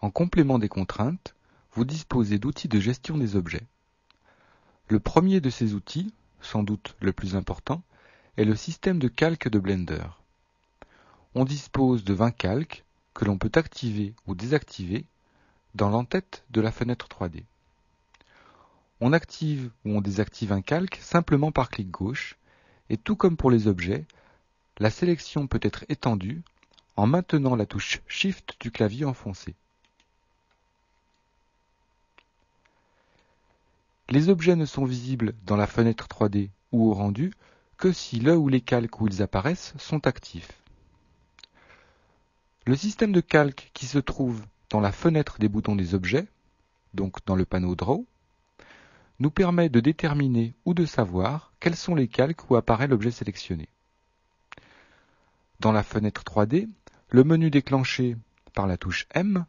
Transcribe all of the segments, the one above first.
En complément des contraintes, vous disposez d'outils de gestion des objets. Le premier de ces outils, sans doute le plus important, est le système de calque de Blender. On dispose de 20 calques que l'on peut activer ou désactiver dans l'entête de la fenêtre 3D. On active ou on désactive un calque simplement par clic gauche, et tout comme pour les objets, la sélection peut être étendue en maintenant la touche Shift du clavier enfoncé. Les objets ne sont visibles dans la fenêtre 3D ou au rendu que si le ou les calques où ils apparaissent sont actifs. Le système de calque qui se trouve dans la fenêtre des boutons des objets, donc dans le panneau Draw, nous permet de déterminer ou de savoir quels sont les calques où apparaît l'objet sélectionné. Dans la fenêtre 3D, le menu déclenché par la touche M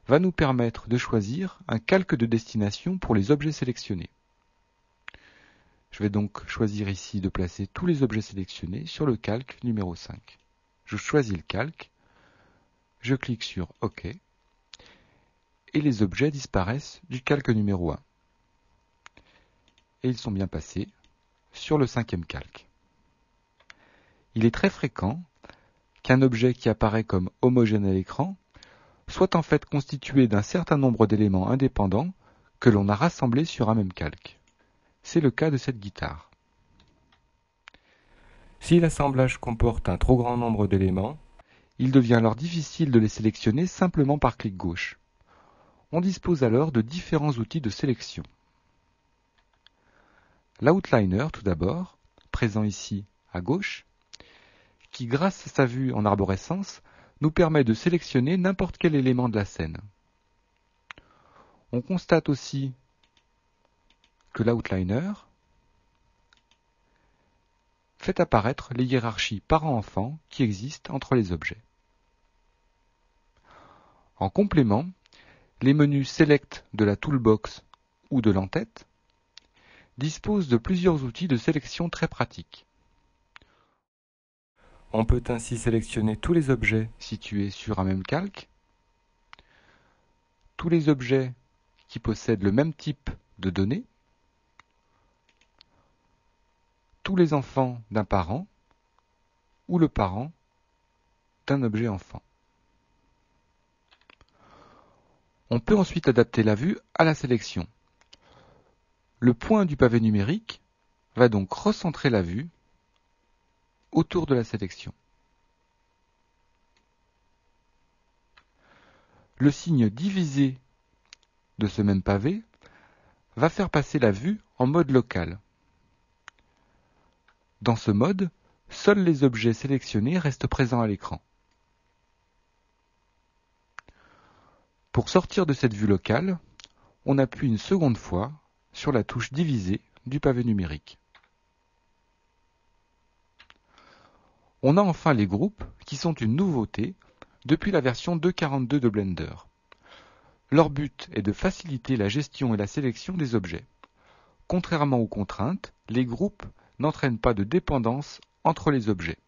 va nous permettre de choisir un calque de destination pour les objets sélectionnés. Je vais donc choisir ici de placer tous les objets sélectionnés sur le calque numéro 5. Je choisis le calque, je clique sur OK, et les objets disparaissent du calque numéro 1. Et ils sont bien passés sur le 5e calque. Il est très fréquent qu'un objet qui apparaît comme homogène à l'écran soit en fait constitué d'un certain nombre d'éléments indépendants que l'on a rassemblés sur un même calque. C'est le cas de cette guitare. Si l'assemblage comporte un trop grand nombre d'éléments, il devient alors difficile de les sélectionner simplement par clic gauche. On dispose alors de différents outils de sélection. L'outliner, tout d'abord, présent ici à gauche, qui grâce à sa vue en arborescence, nous permet de sélectionner n'importe quel élément de la scène. On constate aussi que l'outliner fait apparaître les hiérarchies parent-enfant qui existent entre les objets. En complément, les menus Select de la Toolbox ou de l'entête disposent de plusieurs outils de sélection très pratiques. On peut ainsi sélectionner tous les objets situés sur un même calque, tous les objets qui possèdent le même type de données, tous les enfants d'un parent ou le parent d'un objet enfant. On peut ensuite adapter la vue à la sélection. Le point du pavé numérique va donc recentrer la vue autour de la sélection. Le signe divisé de ce même pavé va faire passer la vue en mode local. Dans ce mode, seuls les objets sélectionnés restent présents à l'écran. Pour sortir de cette vue locale, on appuie une seconde fois sur la touche divisée du pavé numérique. On a enfin les groupes qui sont une nouveauté depuis la version 2.42 de Blender. Leur but est de faciliter la gestion et la sélection des objets. Contrairement aux contraintes, les groupes n'entraînent pas de dépendance entre les objets.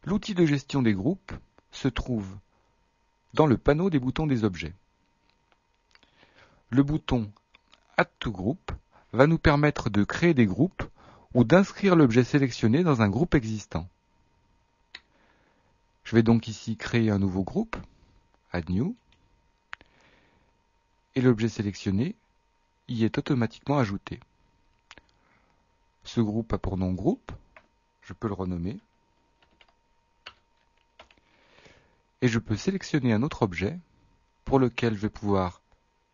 L'outil de gestion des groupes se trouve dans le panneau des boutons des objets. Le bouton Add to Group va nous permettre de créer des groupes ou d'inscrire l'objet sélectionné dans un groupe existant. Je vais donc ici créer un nouveau groupe, Add New, et l'objet sélectionné y est automatiquement ajouté. Ce groupe a pour nom groupe, je peux le renommer, et je peux sélectionner un autre objet pour lequel je vais pouvoir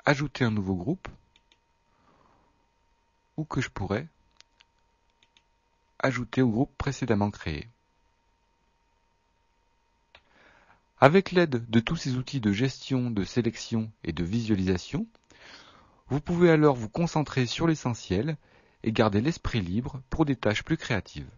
ajouter un nouveau groupe ou que je pourrais ajouter au groupe précédemment créé. Avec l'aide de tous ces outils de gestion, de sélection et de visualisation, vous pouvez alors vous concentrer sur l'essentiel et garder l'esprit libre pour des tâches plus créatives.